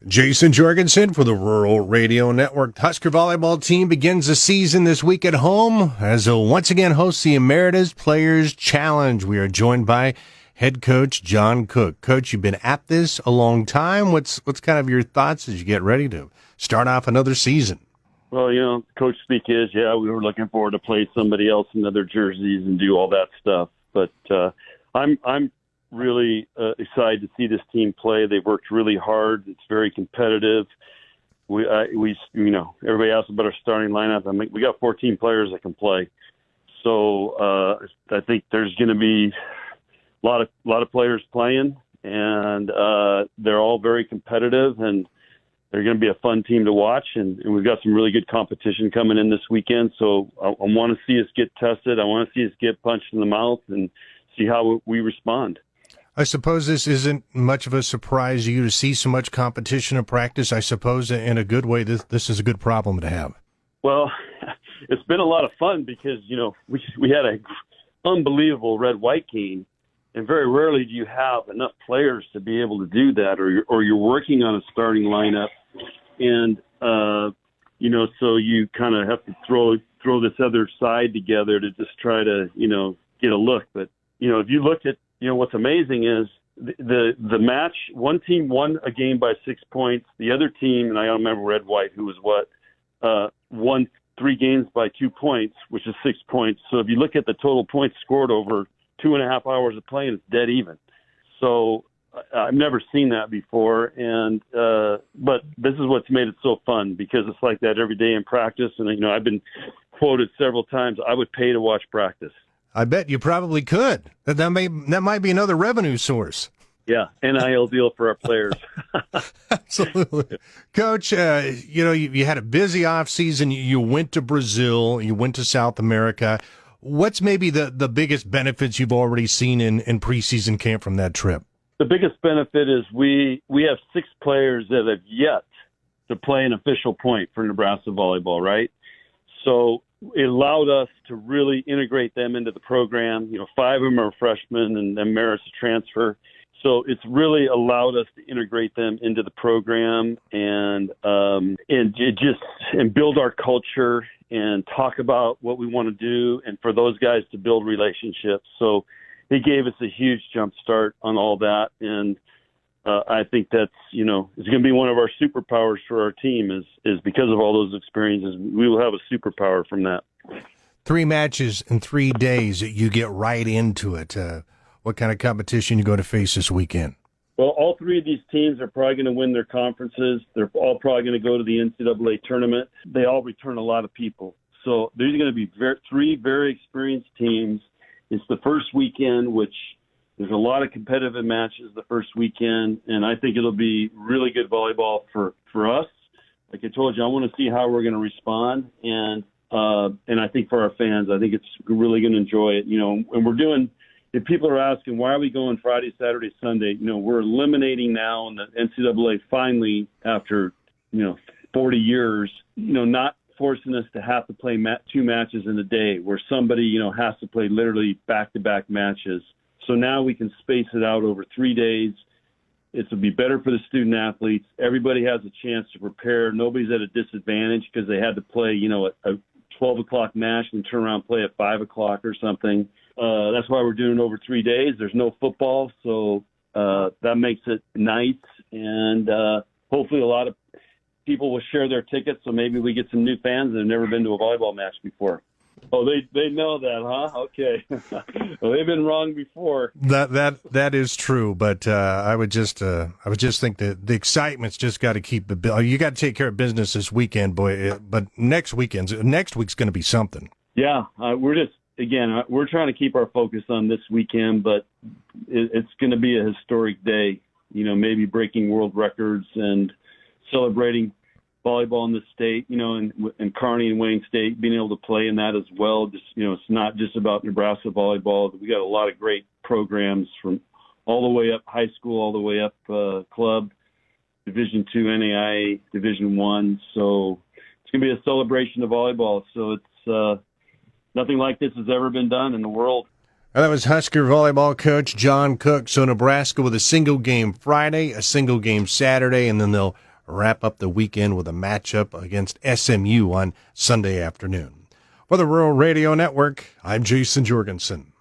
Jayson Jorgensen for the Rural Radio Network. Husker volleyball team begins the season this week at home as it once again hosts the Emeritus Players Challenge. We are joined by head coach John Cook. Coach, you've been at this a long time. What's kind of your thoughts as you get ready to start off another season? Well, coach speak is, we were looking forward to play somebody else in other jerseys and do all that stuff. But I'm really excited to see this team play. They've worked really hard. It's very competitive. We everybody asks about our starting lineup. I mean, we got 14 players that can play. So I think there's going to be a lot of players playing, and they're all very competitive, and they're going to be a fun team to watch. And we've got some really good competition coming in this weekend. So I want to see us get tested. I want to see us get punched in the mouth and see how we respond. I suppose this isn't much of a surprise to you to see so much competition in practice. I suppose in a good way, this is a good problem to have. Well, it's been a lot of fun because, we had an unbelievable red-white game, and very rarely do you have enough players to be able to do that, or you're working on a starting lineup, and, so you kind of have to throw this other side together to just try to, get a look. But, if you look at, what's amazing is the match, one team won a game by 6 points. The other team, and I don't remember red-white who was what, won 3 games by 2 points, which is 6 points. So if you look at the total points scored over 2.5 hours of playing, it's dead even. So I've never seen that before. And but this is what's made it so fun, because it's like that every day in practice. And, I've been quoted several times, I would pay to watch practice. I bet you probably could. That might be another revenue source. Yeah, NIL deal for our players. Absolutely. Coach, you had a busy offseason. You went to Brazil. You went to South America. What's maybe the biggest benefits you've already seen in preseason camp from that trip? The biggest benefit is we have 6 players that have yet to play an official point for Nebraska Volleyball, right? So it allowed us to really integrate them into the program. 5 of them are freshmen and then merits a transfer. So it's really allowed us to integrate them into the program and build our culture and talk about what we want to do, and for those guys to build relationships. So it gave us a huge jump start on all that. And I think that's, it's going to be one of our superpowers for our team is because of all those experiences. We will have a superpower from that. 3 matches in 3 days. You get right into it. What kind of competition you go to face this weekend? Well, all 3 of these teams are probably going to win their conferences. They're all probably going to go to the NCAA tournament. They all return a lot of people. So there's going to be 3 very experienced teams. It's the first weekend, which there's a lot of competitive matches the first weekend, and I think it'll be really good volleyball for us. Like I told you, I want to see how we're going to respond, and I think for our fans, I think it's really going to enjoy it. And we're doing. If people are asking why are we going Friday, Saturday, Sunday, we're eliminating now in the NCAA finally after 40 years, not forcing us to have to play 2 matches in a day where somebody has to play literally back-to-back matches. So now we can space it out over 3 days. It will be better for the student athletes. Everybody has a chance to prepare. Nobody's at a disadvantage because they had to play, a 12 o'clock match and turn around and play at 5 o'clock or something. That's why we're doing it over 3 days. There's no football, so that makes it nice. And hopefully a lot of people will share their tickets, so maybe we get some new fans that have never been to a volleyball match before. Oh, they know that, huh? Okay. Well, they've been wrong before. That is true, but I would just think that the excitement's just got to keep you got to take care of business this weekend, boy. But next week's going to be something. Yeah, we're trying to keep our focus on this weekend, but it's going to be a historic day. Maybe breaking world records and celebrating volleyball in the state, and Kearney and Wayne State being able to play in that as well. Just, it's not just about Nebraska volleyball. We got a lot of great programs from all the way up high school, all the way up club, Division II, NAIA, Division I. So it's going to be a celebration of volleyball. So it's nothing like this has ever been done in the world. And that was Husker volleyball coach John Cook. So Nebraska with a single game Friday, a single game Saturday, and then they'll wrap up the weekend with a matchup against SMU on Sunday afternoon. For the Rural Radio Network, I'm Jayson Jorgensen.